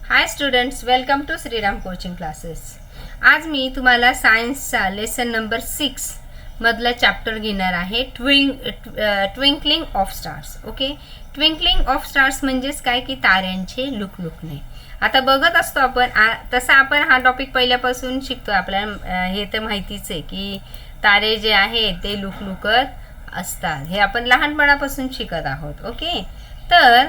High students, welcome to Shriram coaching classes. आज मी तुम्हाला सायन्सचा लेसन नंबर 6 मधला चॅप्टर घेणार आहे, twinkling of stars. Okay, twinkling of stars म्हणजेच काय की ताऱ्यांचे लुकलुकणे. आता बघत असतो आपण, तसा आपण हा टॉपिक पहिल्यापासून शिकतो. आपल्याला हे तर माहितीच आहे की तारे जे आहे ते लुकलुकत असतात. हे आपण लहानपणापासून शिकत आहोत. ओके, तर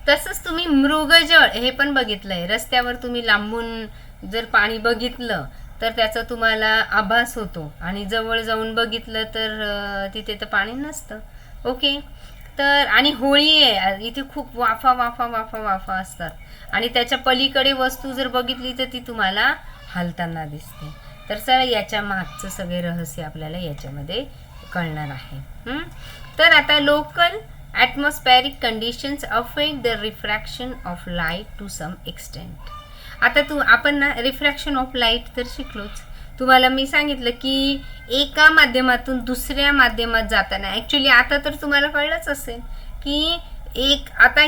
तसंच तुम्ही मृगजळ हे पण बघितलंय. रस्त्यावर तुम्ही लांबून जर पाणी बघितलं तर त्याचा तुम्हाला आभास होतो, आणि जवळ जाऊन बघितलं तर तिथे तर पाणी नसतं. ओके, तर आणि होळी आहे, इथे खूप वाफा वाफा वाफा वाफा असतात, आणि त्याच्या पलीकडे वस्तू जर बघितली तर ती तुम्हाला हलताना दिसते. तर चला याच्या मागचं सगळे रहस्य आपल्याला याच्यामध्ये कळणार आहे. तर आता local atmospheric conditions affect the refraction of light to some extent. आता आपण ना रिफ्रॅक्शन ऑफ लाईट तर शिकलोच. तुम्हाला मी सांगितलं की एका माध्यमातून दुसऱ्या माध्यमात जाताना, ॲक्च्युली आता तर तुम्हाला कळलंच असेल की आता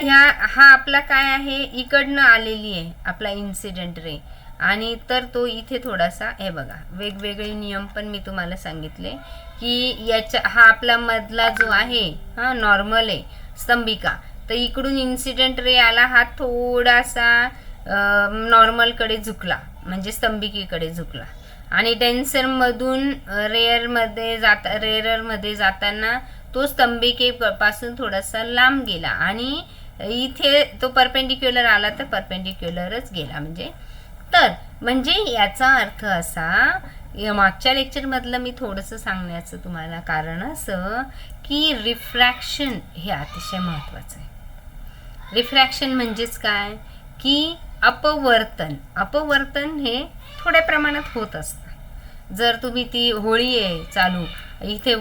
हा आपला काय आहे, इकडनं आलेली आहे आपला इन्सिडेंट रे, आणि तर तो इथे थोडासा हे बघा, वेगवेगळे नियम पण मी तुम्हाला सांगितले की हा आपला मधला जो आहे हा नॉर्मल आहे स्तंभिका, तर इकडून इन्सिडेंट रे आला, हा थोडासा नॉर्मलकडे झुकला म्हणजे स्तंभिकेकडे झुकला, आणि डेन्सर मधून रेअरमध्ये जाताना तो स्तंभिकेपासून थोडासा लांब गेला, आणि इथे तो परपेंडिक्युलर आला तर परपेंडिक्युलरच गेला. म्हणजे याचा अर्थ असा, मागच्या लेक्चरमधलं मी थोडंसं सांगण्याचं तुम्हाला कारण असं की रिफ्रॅक्शन हे अतिशय महत्त्वाचं आहे. रिफ्रॅक्शन म्हणजेच काय की अपवर्तन हे थोड्या प्रमाणात होत असतं. जर तुम्ही ती होळी आहे चालू, इथे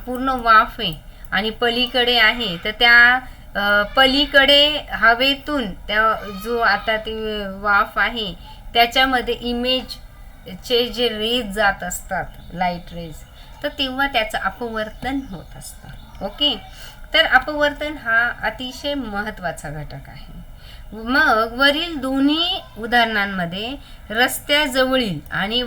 पूर्ण वाफ आहे आणि पलीकडे आहे, तर त्या पलीकडे हवेतून त्या जो आता ती वाफ आहे त्याच्यामध्ये इमेजचे जे रेज जात असतात, लाईट रेज, तर तेव्हा त्याचं अपवर्तन होत असतं. ओके, तर अपवर्तन हा अतिशय महत्त्वाचा घटक आहे. मग वरील दोन्ही उदाहरणांमध्ये रस्त्याजवळील आणि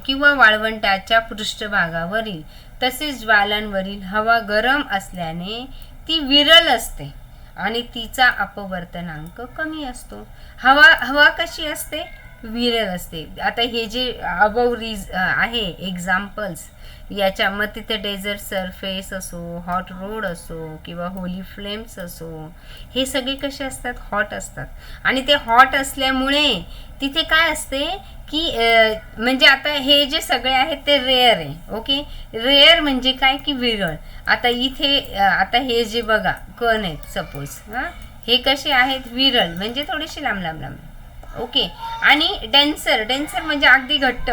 किंवा वाळवंटाच्या पृष्ठभागावरील तसेच ज्वालांवरील हवा गरम असल्याने ती विरल असते आणि तिचा अपवर्तनांक कमी असतो. हवा कशी असते, विरल असते. आता हे जे अबव आहे एक्झाम्पल्स याच्या, मग तिथे डेझर्ट सरफेस असो, हॉट रोड असो किंवा होली फ्लेम्स असो, हे सगळे कसे असतात, हॉट असतात. आणि ते हॉट असल्यामुळे तिथे काय असते की म्हणजे आता हे जे सगळे आहेत ते रेअर आहे. ओके, रेअर म्हणजे काय की विरळ. आता इथे आता हे जे बघा कण आहेत सपोज, हे कसे आहेत, विरळ म्हणजे थोडेसे लांब लांब लांब. ओके, आणि डेन्सर म्हणजे अगदी घट्ट,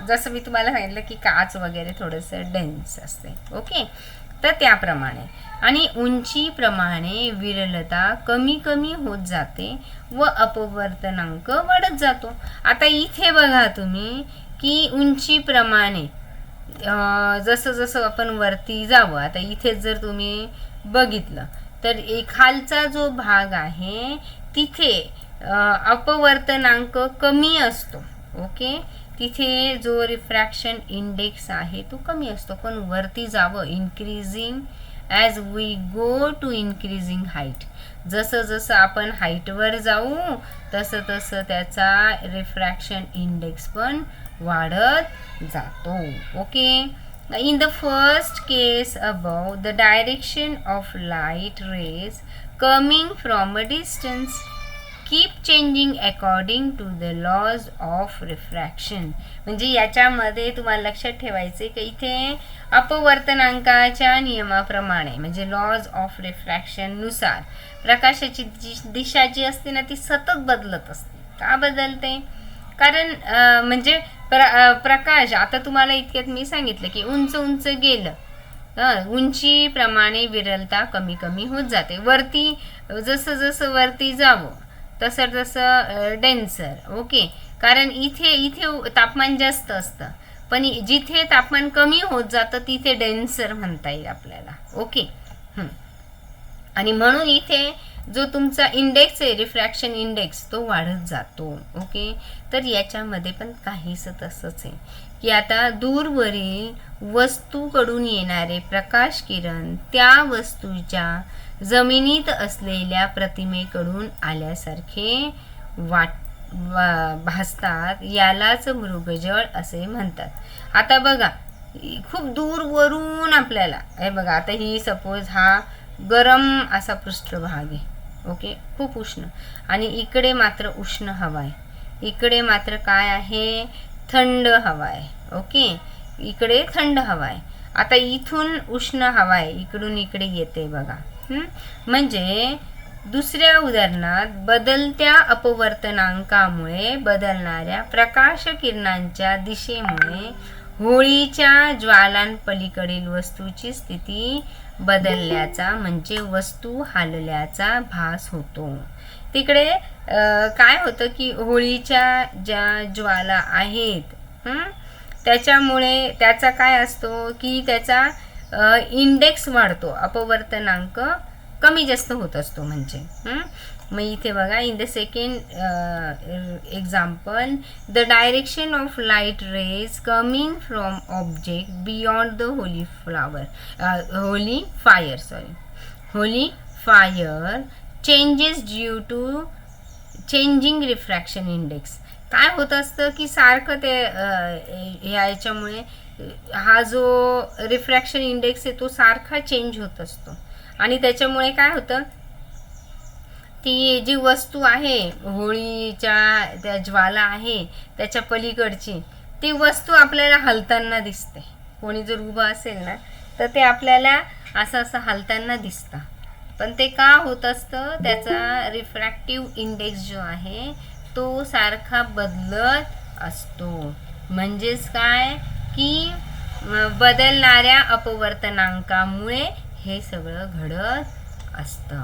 जसं मी तुम्हाला सांगितलं की काच वगैरे थोडंसं डेन्स असते. ओके, तर त्याप्रमाणे आणि उंचीप्रमाणे विरलता कमी कमी होत जाते व अपवर्तनांक वाढत जातो. आता इथे बघा तुम्ही की उंचीप्रमाणे जसं जसं आपण वरती जावं, आता इथे जर तुम्ही बघितलं तर खालचा जो भाग आहे तिथे अपवर्तनांक कमी असतो. ओके, तिथे जो रिफ्रॅक्शन इंडेक्स आहे तो कमी असतो. पण वरती जावं, increasing as we go to increasing height, जसं जसं आपण हाईटवर जाऊ तसं तसं त्याचा रिफ्रॅक्शन इंडेक्स पण वाढत जातो. Okay, in the first case above, the direction of light rays coming from a distance keep changing according to the laws of refraction. म्हणजे याच्यामध्ये तुम्हाला लक्षात ठेवायचे की इथे अपवर्तनांकाच्या नियमाप्रमाणे म्हणजे लॉज ऑफ रिफ्रॅक्शन नुसार प्रकाशाची दिशा जी असते ना ती सतत बदलत असते. का बदलते, कारण म्हणजे प्रकाश, आता तुम्हाला इतक्यात मी सांगितलं की उंच उंच गेलं, उंचीप्रमाणे विरलता कमी कमी होत जाते. वरती जसं जसं वरती जावं तसं तसं डेन्सर. ओके, कारण इथे तापमान जास्त असतं, पण जिथे तापमान कमी होत जातं तिथे डेन्सर म्हणता येईल आपल्याला. ओके, आणि म्हणून इथे जो तुमचा इंडेक्स आहे, रिफ्रॅक्शन इंडेक्स, तो वाढत जातो. ओके, तर याच्यामध्ये पण काहीसं तसंच आहे की आता दूरवरील वस्तूकडून येणारे प्रकाश किरण त्या वस्तूच्या जमिनीत असलेल्या प्रतिमेकडून आल्यासारखे भासतात. यालाच मृगजळ असे म्हणतात. आता बघा, खूप दूरवरून आपल्याला हे बघा, आता ही सपोज हा गरम असा पृष्ठभाग आहे. ओके, खूप उष्ण, आणि इकडे मात्र उष्ण हवा आहे. इकडे मात्र काय आहे, थंड हवा आहे. ओके, इकडे थंड हवा आहे. आता इथून उष्ण हवा आहे, इकडून इकडे येते बघा. म्हणजे दुसऱ्या उदाहरणात बदलत्या अपवर्तनांकामुळे बदलणाऱ्या प्रकाश किरणांच्या दिशेमुळे होळीच्या ज्वालांपलीकडील वस्तूची स्थिती बदलल्याचा म्हणजे वस्तू हलल्याचा भास होतो. तिकडे काय होतं की होळीच्या ज्या ज्वाला आहेत त्याच्यामुळे त्याचा काय असतो की त्याचा इंडेक्स वाढतो, अपवर्तनांक कमी जास्त होत असतो. म्हणजे मग इथे बघा, in the second example, the direction of light rays coming from object beyond the Holi fire changes due to changing refraction index. काय होत असतं की सारखं ते ह्याच्यामुळे हा जो रिफ्रॅक्शन इंडेक्स आहे तो सारखा चेंज होत असतो, आणि त्याच्यामुळे काय होतं, ती जी वस्तू आहे होळीच्या त्या ज्वाला आहे त्याच्या पलीकडची ती वस्तू आपल्याला हलताना दिसते. कोणी जर उभं असेल ना तर ते आपल्याला असं असं हलताना दिसतं. पण ते का होत असतं, त्याचा रिफ्रॅक्टिव्ह इंडेक्स जो आहे तो सारखा बदलत असतो. म्हणजेच काय की बदलणाऱ्या अपवर्तनांकामुळे हे सगळं घडत असतं.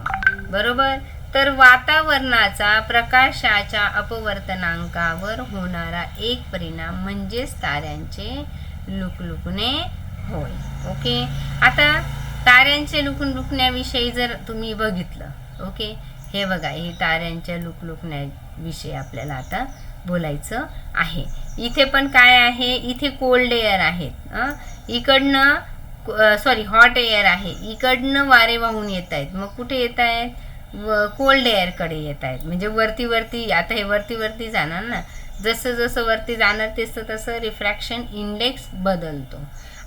बरोबर. तर वातावरणाचा प्रकाशाच्या अपवर्तनांकावर होणारा एक परिणाम म्हणजेच ताऱ्यांचे लुकलुकणे होय. ओके, आता ताऱ्यांचे लुकलुकण्याविषयी जर तुम्ही बघितलं, ओके, हे बघा, हे ताऱ्यांच्या लुकलुकण्याविषयी आपल्याला आता बोलायचं आहे. इथे पण काय आहे, इथे कोल्ड एअर आहेत, इकडनं हॉट एअर आहे, इकडनं वारे वाहून येत आहेत. मग कुठे येत आहेत, कोल्ड एअरकडे येत आहेत. म्हणजे वरती वरती, आता हे वरती वरती जाणार ना, जसं जसं वरती जाणार तसं तसं रिफ्रॅक्शन इंडेक्स बदलतो,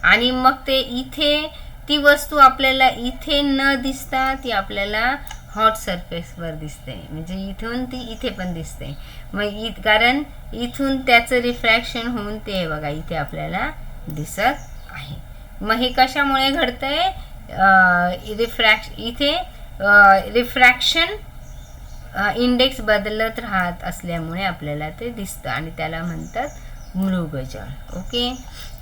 आणि मग ते इथे ती वस्तू आपल्याला इथे न दिसता ती आपल्याला हॉट सरफेसवर दिसते. म्हणजे इथून ती इथे पण दिसते. मग कारण इथून त्याचं रिफ्रॅक्शन होऊन ते बघा इथे आपल्याला दिसत आहे. मग हे कशामुळे घडतंय, इथे रिफ्रॅक्शन इंडेक्स बदलत राहत असल्यामुळे आपल्याला ते दिसतं, आणि त्याला म्हणतात मृगजळ. ओके,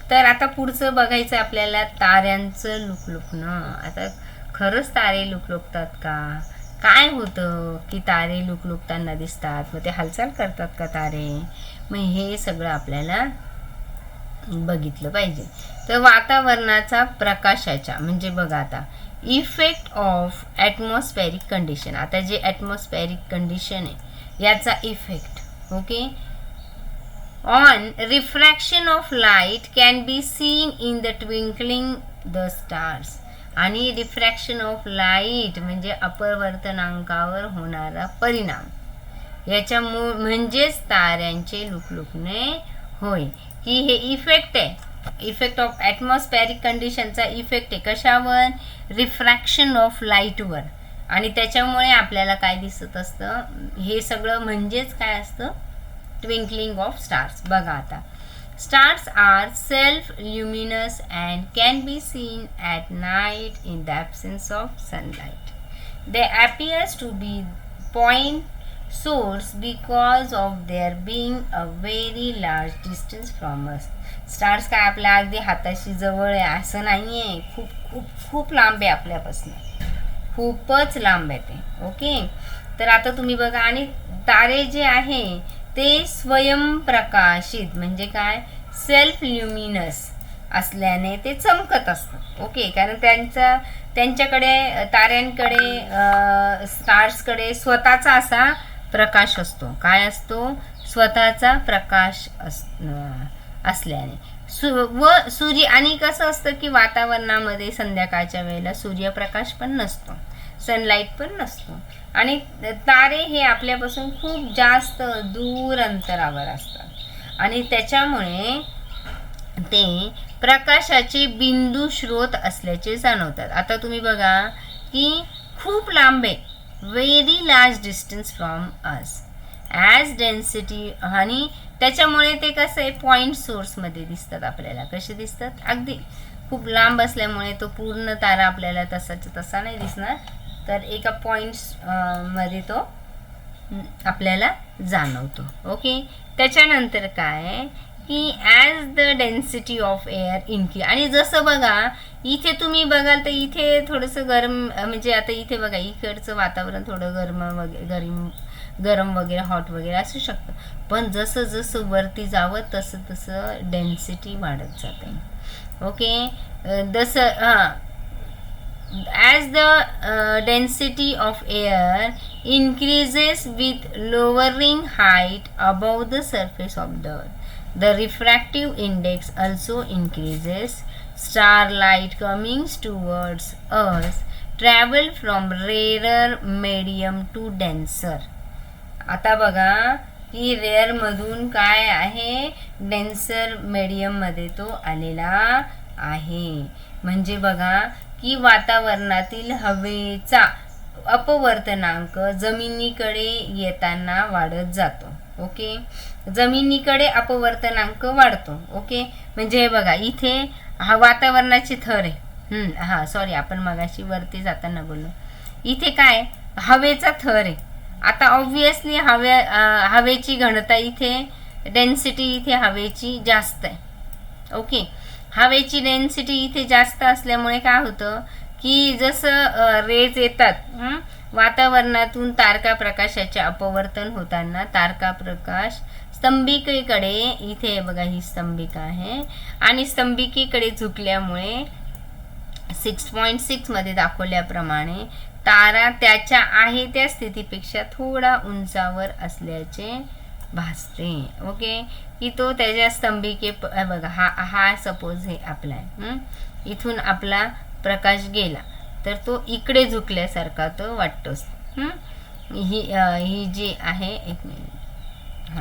तर आता पुढचं बघायचं आपल्याला ताऱ्यांचं लुकलुकणं. आता खरंच तारे लुकलुकतात का, काय होतं की तारे लुकलुकताना दिसतात, मग ते हालचाल करतात का तारे, मग हे सगळं आपल्याला बघितलं पाहिजे. तर वातावरणाचा प्रकाशाच्या म्हणजे बघा आता इफेक्ट ऑफ ॲटमॉस्फेरिक कंडिशन. आता जे ॲटमॉस्फेरिक कंडिशन आहे याचा effect, okay, on refraction of light can be seen in the twinkling the stars. आणि रिफ्रॅक्शन ऑफ लाईट म्हणजे अपवर्तनांकावर होणारा परिणाम, याच्यामुळे म्हणजेच ताऱ्यांचे लुकलुकणे होय. की हे इफेक्ट आहे, इफेक्ट ऑफ ॲटमॉस्फेरिक कंडिशनचा इफेक्ट आहे कशावर, रिफ्रॅक्शन ऑफ लाईटवर, आणि त्याच्यामुळे आपल्याला काय दिसत असतं, हे सगळं म्हणजेच काय असतं, ट्विंकलिंग ऑफ स्टार्स. बघा आता, stars are self-luminous and can be seen at night in the absence of sunlight. They appear to be point source because of their being a very large distance from us. Stars काय आपल्या अगदी हाताशी जवळ आहे असं नाही आहे, खूप खूप खूप लांब आहे आपल्यापासून, खूपच लांब आहे ते. ओके, तर आता तुम्ही बघा, आणि तारे जे आहे ते स्वयंप्रकाशित म्हणजे काय, सेल्फ ल्युमिनस असल्याने ते चमकत असतात. ओके, कारण त्यांच्याकडे ताऱ्यांकडे स्टार्सकडे स्वतःचा असा प्रकाश असतो. काय असतो? स्वतःचा प्रकाश असल्याने व सूर्य. आणि कसं असतं की वातावरणामध्ये संध्याकाळच्या वेळेला सूर्यप्रकाश पण नसतो, सनलाईट पण नसतो, आणि तारे हे आपल्यापासून खूप जास्त दूर अंतरावर असतात आणि त्याच्यामुळे ते प्रकाशाचे बिंदू स्रोत असल्याचे जाणवतात. आता तुम्ही बघा की खूप लांब आहे, very large distance from us as density. आणि त्याच्यामुळे ते कसं आहे, पॉईंट सोर्समध्ये दिसतात आपल्याला. कसे दिसतात? अगदी खूप लांब असल्यामुळे तो पूर्ण तारा आपल्याला तसाच्या तसा नाही दिसणार, तर एका पॉईंट्स मध्ये तो आपल्याला जाणवतो. ओके. त्याच्यानंतर काय की as the density of air increase. आणि जसं बघा इथे तुम्ही बघाल तर इथे थोडंसं गरम, म्हणजे आता इथे बघा इकडचं वातावरण थोडं गरम वगैरे हॉट वगैरे असू शकतं, पण जसं जसं वरती जावं तसं तसं डेन्सिटी वाढत जाते. ओके. जसं as the density of air increases with lowering height above the surface of the earth, the refractive index also increases. Starlight coming towards us travel from rarer medium to denser. आता बघा की rare मधून काय आहे, denser medium मध्ये तो आलेला आहे. म्हणजे बघा की वातावरणातील हवेचा अपवर्तनांक जमिनीकडे येताना वाढत जातो. ओके. जमिनीकडे अपवर्तनांक वाढतो. ओके. म्हणजे हे बघा इथे हा वातावरणाचे थर आहे. सॉरी, आपण मगाशी वरती जाताना बोललो. इथे काय हवेचा थर आहे. आता ऑब्विसली हवेची घनता इथे, डेन्सिटी इथे हवेची जास्त आहे. ओके. हवेची डेन्सिटी इथे जास्त असल्यामुळे काय होतं की जसं रेज येतात वातावरणातून, तारका प्रकाशाचे अपवर्तन होताना तारका प्रकाश स्तंभिकेकडे, इथे बघा ही स्तंभिका आहे, आणि स्तंभिकेकडे झुकल्यामुळे 6.6 मध्ये दाखवल्याप्रमाणे तारा त्याच्या आहे त्या स्थितीपेक्षा थोडा उंचावर असल्याचे भासते. ओके. की तो त्याच्या स्तंभिके बघा हा सपोज हे आपला आहे, इथून आपला प्रकाश गेला तर तो इकडे झुकल्यासारखा तो वाटतोच. ही जी आहे, एक मिनिट,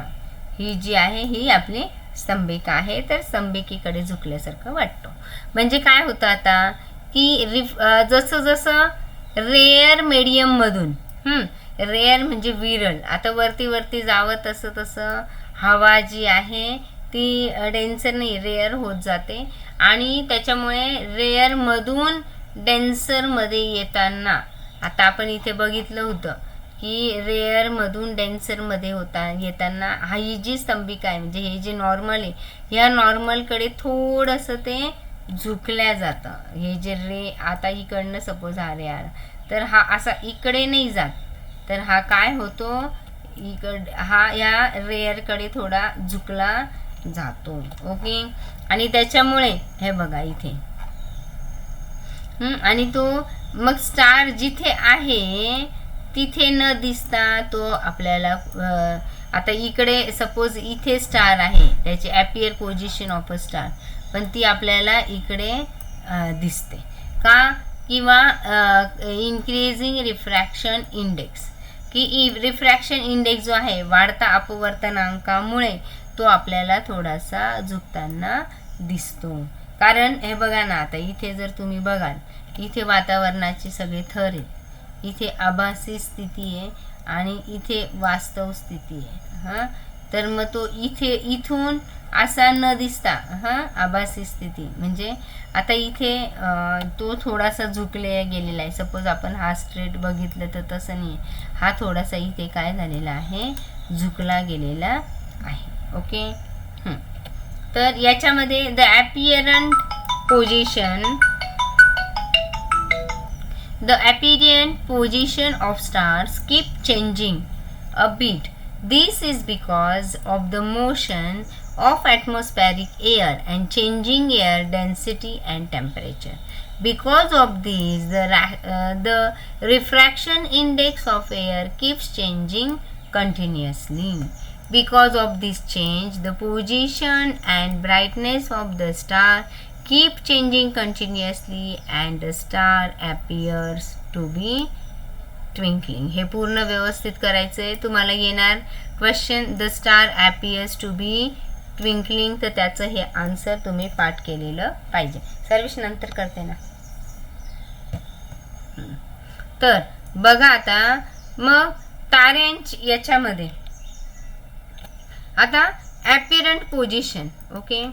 ही जी आहे ही आपली स्तंभिका आहे, तर स्तंभिकेकडे झुकल्यासारखं वाटतो. म्हणजे काय होतं आता की जसं जसं रेअर मीडियम मधून, रेअर म्हणजे विरळ, आता वरती वरती जावं तसं तसं हवा जी आहे ती डेन्सर नाही, रेअर होत जाते, आणि त्याच्यामुळे रेअर मधून डेन्सर मध्ये येताना, आता आपण इथे बघितलं होतं की रेअर मधून डेन्सर मध्ये येताना ही जी स्तंभिका आहे, म्हणजे हे जे नॉर्मल आहे, ह्या नॉर्मलकडे थोडंसं ते झुकल्या जातं. हे जे आता इकडनं सपोज हा रे आला तर हा असा इकडे नाही जात, तर हा काय होतो, हा या रेअरकडे थोडा झुकला जातो. ओके. आणि त्याच्यामुळे हे बघा इथे आणि तो मग स्टार जिथे आहे तिथे न दिसता तो आपल्याला, आता इकडे सपोज इथे स्टार आहे, त्याची appear position of a star, पण ती आपल्याला इकडे दिसते का, किंवा इन्क्रीजिंग रिफ्रॅक्शन इंडेक्स, की रिफ्रॅक्शन इंडेक्स जो आहे वाढता अपवर्तनांकामुळे तो आपल्याला थोडासा झुकताना दिसतो. कारण हे बघा ना, आता इथे जर तुम्ही बघाल इथे वातावरणाचे सगळे थर आहेत, इथे आभासी स्थिती आहे आणि इथे वास्तव स्थिती आहे. तर मग तो इथून असा न दिसता आभासी स्थिती, म्हणजे आता इथे तो थोडासा झुकले गेलेला आहे. सपोज आपण हा स्ट्रेट बघितलं तर तसं नाही, हा थोडासा इथे काय झालेला आहे, झुकला गेलेला आहे. ओके. तर याच्यामध्ये the apparent position of stars keep changing a bit. This is because of the motion of atmospheric air and changing air density and temperature. Because of this, the refraction index of air keeps changing continuously. Because of this change, the position and brightness of the star keep changing continuously and the star appears to be twinkling. हे पूर्ण व्यवस्थित करायचं आहे. तुम्हाला येणार question, the star appears to be twinkling, तर त्याचं हे आन्सर तुम्ही पाठ केलेलं पाहिजे. सर्विस नंतर करते ना. तर बघा आता मग ताऱ्यांची याच्यामध्ये आता ॲपिरंट पोझिशन, ओके,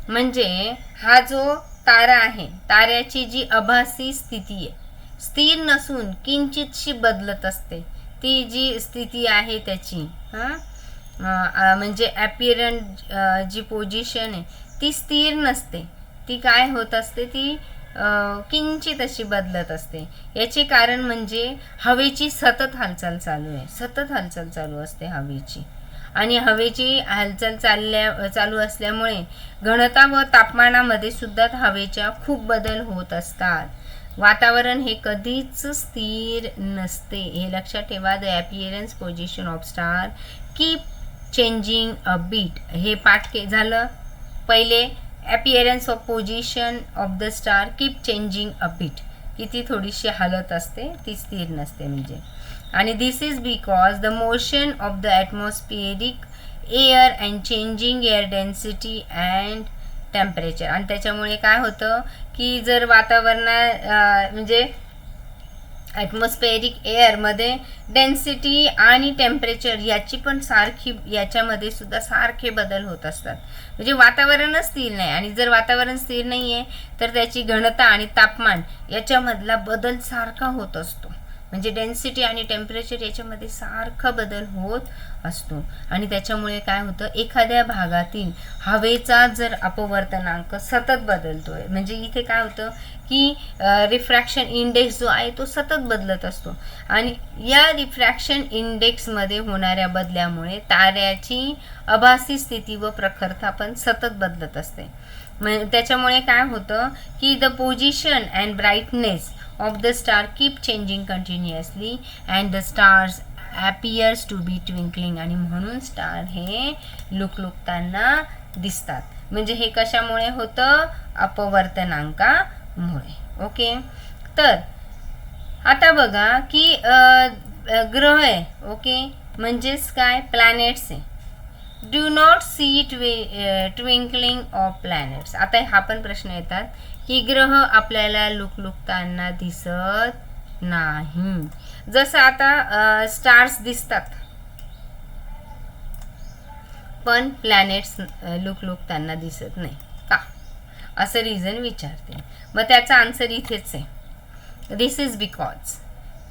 म्हणजे हा जो तारा आहे, ताऱ्याची जी आभासी स्थिती आहे, स्थिर नसून किंचितशी बदलत असते. ती जी स्थिती आहे त्याची म्हणजे ॲपिरंट जी पोझिशन आहे ती स्थिर नसते, ती काय होत असते, ती किंचित अशी बदलत असते. याचे कारण म्हणजे हवेची सतत हालचाल चालू आहे, सतत हालचाल चालू असते हवेची, आणि हवेची हालचाल चालू असल्यामुळे घनता व तापमानामध्ये सुद्धा हवेच्या खूप बदल होत असतात. वातावरण हे कधीच स्थिर नसते, हे लक्षात ठेवा. The appearance position of star keep changing a bit, हे पाठ झालं पहिले. Appearance of position of the star keep changing a bit, की ती थोडीशी हलत असते, ती स्थिर नसते म्हणजे. आणि this is because the motion of the atmospheric air and changing air density and temperature. आणि त्याच्यामुळे काय होतं की जर वातावरणात म्हणजे ॲटमॉस्फेरिक एअरमध्ये डेन्सिटी आणि टेम्परेचर याची पण सारखी, याच्यामध्ये सुद्धा सारखे बदल होत असतात. म्हणजे वातावरणच स्थिर नाही, आणि जर वातावरण स्थिर नाही आहे तर त्याची घनता आणि तापमान याच्यामधला बदल सारखा होत असतो. म्हणजे डेन्सिटी आणि टेम्परेचर याच्यामध्ये सारखा बदल होत असतो. आणि त्याच्यामुळे काय होतं, एखाद्या भागातील हवेचा जर अपवर्तनांक सतत बदलतोय, म्हणजे इथे काय होतं की रिफ्रॅक्शन इंडेक्स जो आहे तो सतत बदलत असतो, आणि या रिफ्रॅक्शन इंडेक्समध्ये होणाऱ्या बदल्यामुळे ताऱ्याची आभासी स्थिती व प्रखरता पण सतत बदलत असते. त्याच्यामुळे काय होतं की the position and brightness of the star keep changing continuously and the stars appears to be twinkling, आणि म्हणून स्टार हे लुकलुकताना दिसतात. म्हणजे हे कशामुळे होतं, अपवर्तनांकामुळे. ओके, तर आता बघा की ग्रह आहे, ओके, म्हणजेच काय, प्लॅनेट्स आहे. Do not see twinkling of planets. आता हा पण प्रश्न येतात की ग्रह आपल्याला लुकलुकताना दिसत नाही. जसं आता स्टार्स दिसतात पण प्लॅनेट्स लुकलुकताना दिसत नाही का, असं रिझन विचारते. मग त्याचा आन्सर इथेच आहे. This is because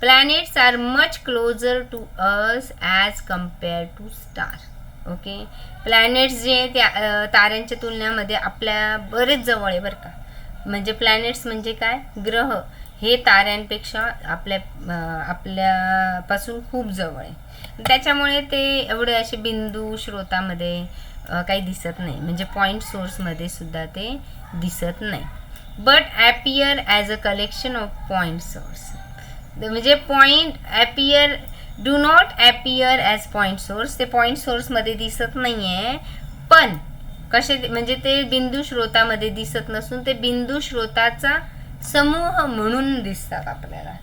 planets are much closer to us as compare to star. Okay, planets जे त्या ताऱ्यांच्या तुलनेमध्ये आपल्या बरेच जवळ आहे बरं का. म्हणजे प्लॅनेट्स म्हणजे काय, ग्रह हे ताऱ्यांपेक्षा आपल्यापासून खूप जवळ आहे. त्याच्यामुळे ते एवढे असे बिंदू स्रोतामध्ये काही दिसत नाही, म्हणजे पॉईंट सोर्समध्ये सुद्धा ते दिसत नाही. But appear as a collection of point source. म्हणजे point appear do not appear as point source, ते पॉईंट सोर्समध्ये दिसत नाही आहे, पण कसे, म्हणजे ते बिंदू स्रोतामध्ये दिसत नसून ते बिंदू स्रोताचा समूह म्हणून दिसतात आपल्याला.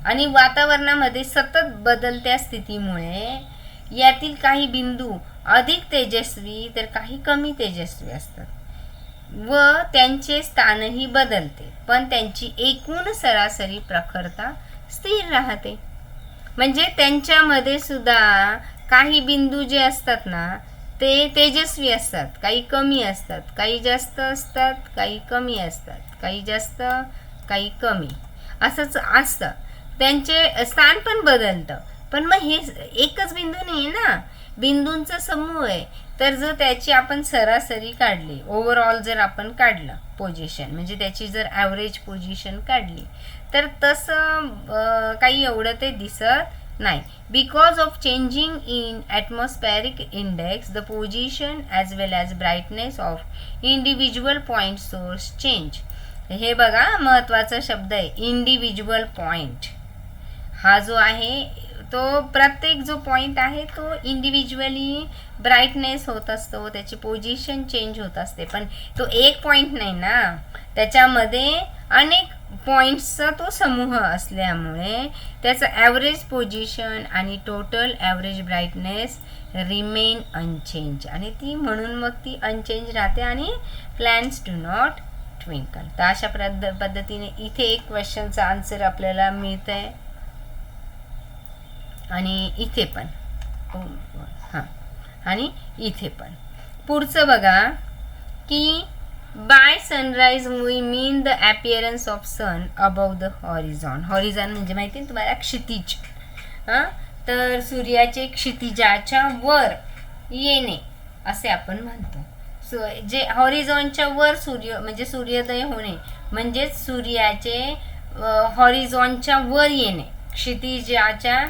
आणि वातावरणामध्ये सतत बदलत्या स्थितीमुळे यातील काही बिंदू अधिक तेजस्वी तर काही कमी तेजस्वी असतात व त्यांचे स्थानही बदलते, पण त्यांची एकूण सरासरी प्रखरता स्थिर राहते. म्हणजे त्यांच्यामध्ये सुद्धा काही बिंदू जे असतात ना ते तेजस्वी असतात, काही कमी असतात, काही जास्त असतात, काही कमी असतात, काही जास्त काही कमी, असंच असतं. त्यांचे स्थान पण बदलतं. पण मग हे एकच बिंदू नाही ना, बिंदूंचा समूह आहे. तर जर त्याची आपण सरासरी काढली, ओव्हरऑल जर आपण काढलं पोझिशन, म्हणजे त्याची जर ॲव्हरेज पोझिशन काढली, तर तसं काही एवढं ते दिसत नाही. Because of changing in atmospheric index the position as well as brightness of individual point source change. हे बघा महत्त्वाचा शब्द आहे इंडिव्हिज्युअल पॉइंट. हा जो आहे तो प्रत्येक जो पॉइंट आहे तो इंडिव्हिज्युअली ब्राईटनेस होत असतो, त्याची पोझिशन चेंज होत असते. पण तो एक पॉइंट नाही ना, त्याच्यामध्ये अनेक पॉइंट्सचा तो समूह असल्यामुळे त्याचं ॲव्हरेज पोझिशन आणि total average brightness remain unchanged, आणि ती म्हणून मग ती अनचेंज राहते आणि प्लॅन्स डू नॉट ट्विंकल. तर अशा पद्धतीने इथे एक क्वेश्चनचा आन्सर आपल्याला मिळतं आहे आणि इथे पण हां, आणि इथे पण. पुढचं बघा की by sunrise we mean the appearance of sun above the horizon. Horizon म्हणजे माहिती आहे तुम्हाला क्षितिज. हां, तर सूर्याचे क्षितिजाच्या वर येणे असे आपण म्हणतो. जे हॉरिझॉनच्या वर सूर्य म्हणजे सूर्योदय होणे म्हणजेच सूर्याचे हॉरिझॉनच्या वर येणे, क्षितिजाच्या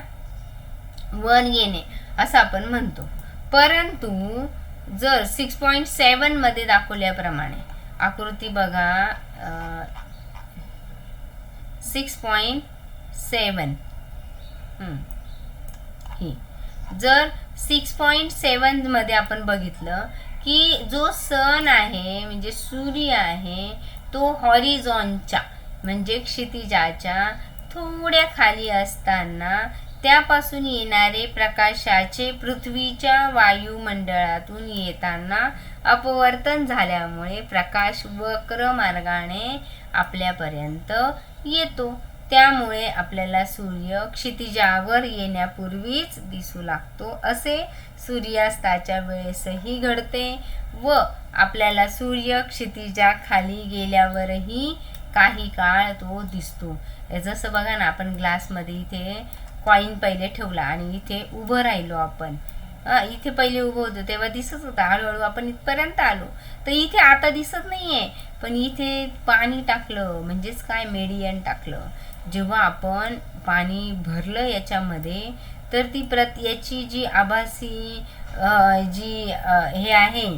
वर येणे असं आपण म्हणतो. परंतु जर 6.7 मध्ये दाखवल्याप्रमाणे आकृती बघा 6.7 ही जर 6.7 मध्ये आपण बघितलं की जो सन आहे म्हणजे सूर्य आहे तो हॉरिझॉनच्या म्हणजे क्षितिजाच्या थोड्या खाली असताना त्यापासून येणारे प्रकाशाचे पृथ्वीच्या वायुमंडळातून येताना अपवर्तन झाल्यामुळे प्रकाश वक्र मार्गाने आपल्यापर्यंत येतो. त्यामुळे आपल्याला सूर्य क्षितिजावर येण्यापूर्वीच दिसू लागतो. असे सूर्यास्ताच्या वेळेसही घडते व आपल्याला सूर्य क्षितिजाखाली गेल्यावरही काही काळ तो दिसतो. जसं बघा ना, आपण ग्लासमध्ये इथे कॉईन पहिले ठेवला आणि इथे उभं राहिलो आपण. इथे पहिले उभं होतो तेव्हा दिसत होता, हळूहळू आपण इथपर्यंत आलो तर इथे आता दिसत नाहीये. पण इथे पाणी टाकलं म्हणजेच काय, मेडियन टाकलं. जेव्हा आपण पाणी भरलं याच्यामध्ये तर ती याची जी आभासी जी हे आहे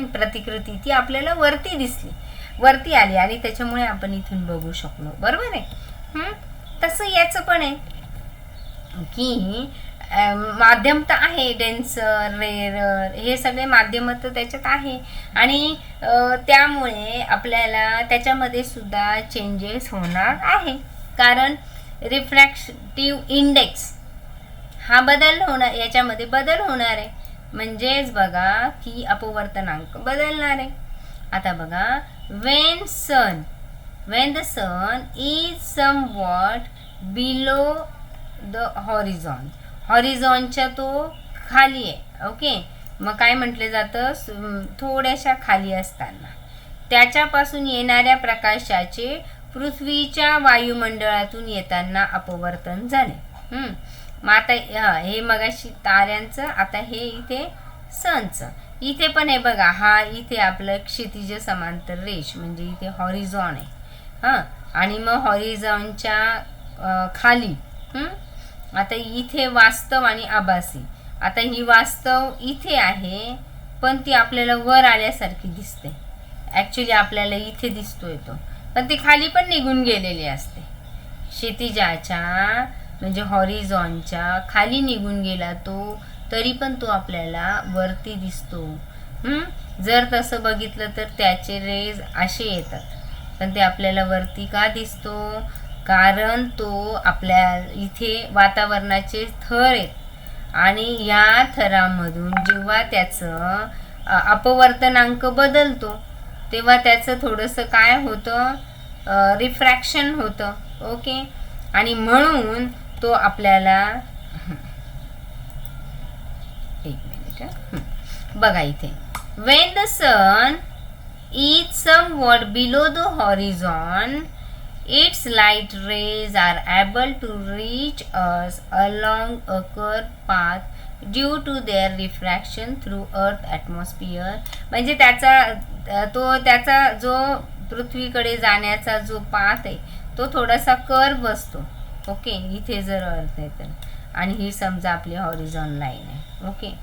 प्रतिकृती ती आपल्याला वरती दिसली, वरती आली आणि त्याच्यामुळे आपण इथून बघू शकलो. बरोबर आहे. तसं याचं पण आहे की माध्यम तर आहे, डेन्सर रेअरर हे सगळे माध्यम तर त्याच्यात आहे आणि त्यामुळे आपल्याला त्याच्यामध्ये सुद्धा चेंजेस होणार आहे. कारण रिफ्रॅक्टिव्ह इंडेक्स हा बदल होणार, याच्यामध्ये बदल होणार आहे. म्हणजेच बघा की अपवर्तनांक बदलणार आहे. आता बघा when the sun is somewhat below the horizon, हॉरिझॉनच्या तो खाली आहे. ओके, मग काय म्हटले जातं, थोड्याशा खाली असताना त्याच्यापासून येणाऱ्या प्रकाशाचे पृथ्वीच्या वायुमंडळातून येताना अपवर्तन झाले. मग आता हे मगाशी ताऱ्यांचं, आता हे इथे सनचं. इथे पण हे बघा, हा इथे आपलं क्षितिज समांतर रेष म्हणजे इथे हॉरिझॉन आहे. आणि मग हॉरिझॉनच्या खाली आता इथे वास्तव आणि आभासी. आता ही वास्तव इथे आहे पण ती आपल्याला वर आल्यासारखी दिसते. ॲक्च्युली आपल्याला इथे दिसतोय तो, पण ती खाली पण निघून गेलेली असते. क्षितिजाच्या म्हणजे हॉरिझॉनच्या खाली निघून गेला तो, तरी पण तो आपल्याला वरती दिसतो. जर तसं बघितलं तर त्याचे रेज असे येतात, पण ते आपल्याला वरती का दिसतो, कारण तो आपल्या इथे वातावरणाचे थर आहेत आणि या थरामधून जेव्हा त्याचं अपवर्तनांक बदलतो तेव्हा त्याचं थोडंसं काय होतं, रिफ्रॅक्शन होतं. ओके, आणि म्हणून तो आपल्याला एक मिनिट बघा इथे when the sun is somewhat below the horizon its light rays are able to reach us along a curved path due to their refraction through earth atmosphere. म्हणजे त्याचा जो पृथ्वीकडे जाण्याचा जो पाथ आहे तो थोडासा कर्व असतो. ओके, इथे जर अर्थ आहे तर, आणि ही समजा आपली हॉरिझॉन लाईन आहे. Okay,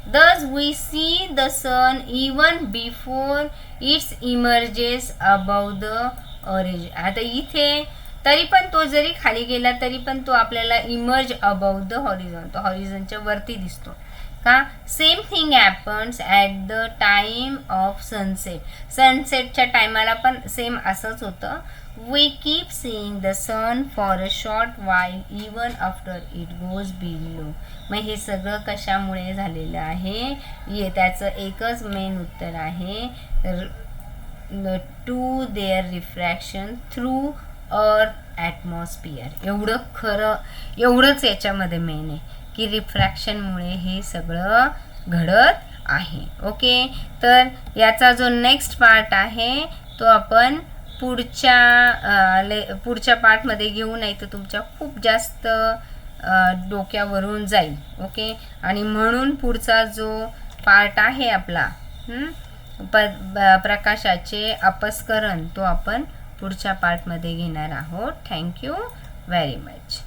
Thus we see the sun even before it emerges above the horizon. आता इथे तरी पण तो जरी खाली गेला तरी पण तो आपल्याला इमर्ज अबाउट द हॉरिझॉन, तो हॉरिझॉनच्या वरती दिसतो का. Same thing happens at the time of sunset. सनसेटच्या टायमाला पण सेम असंच होतं. We keep seeing the sun for a short while even after it goes below. मग हे सगळं कशामुळे झालेलं आहे, त्याचं एकच मेन उत्तर आहे, to their refraction through earth atmosphere. एवढं खरं, एवढंच याच्यामध्ये मेन आहे की रिफ्रॅक्शनमुळे हे सगळं घडत आहे. ओके, तर याचा जो नेक्स्ट पार्ट आहे तो आपण पुढच्या पार्टमध्ये घेऊ, नाही तर तुमच्या खूप जास्त डोक्यावरून जाईल. ओके, आणि म्हणून पुढचा जो पार्ट आहे आपला प्रकाशाचे अपस्करण, तो आपण पुढच्या पार्टमध्ये घेणार आहोत. Thank you very much.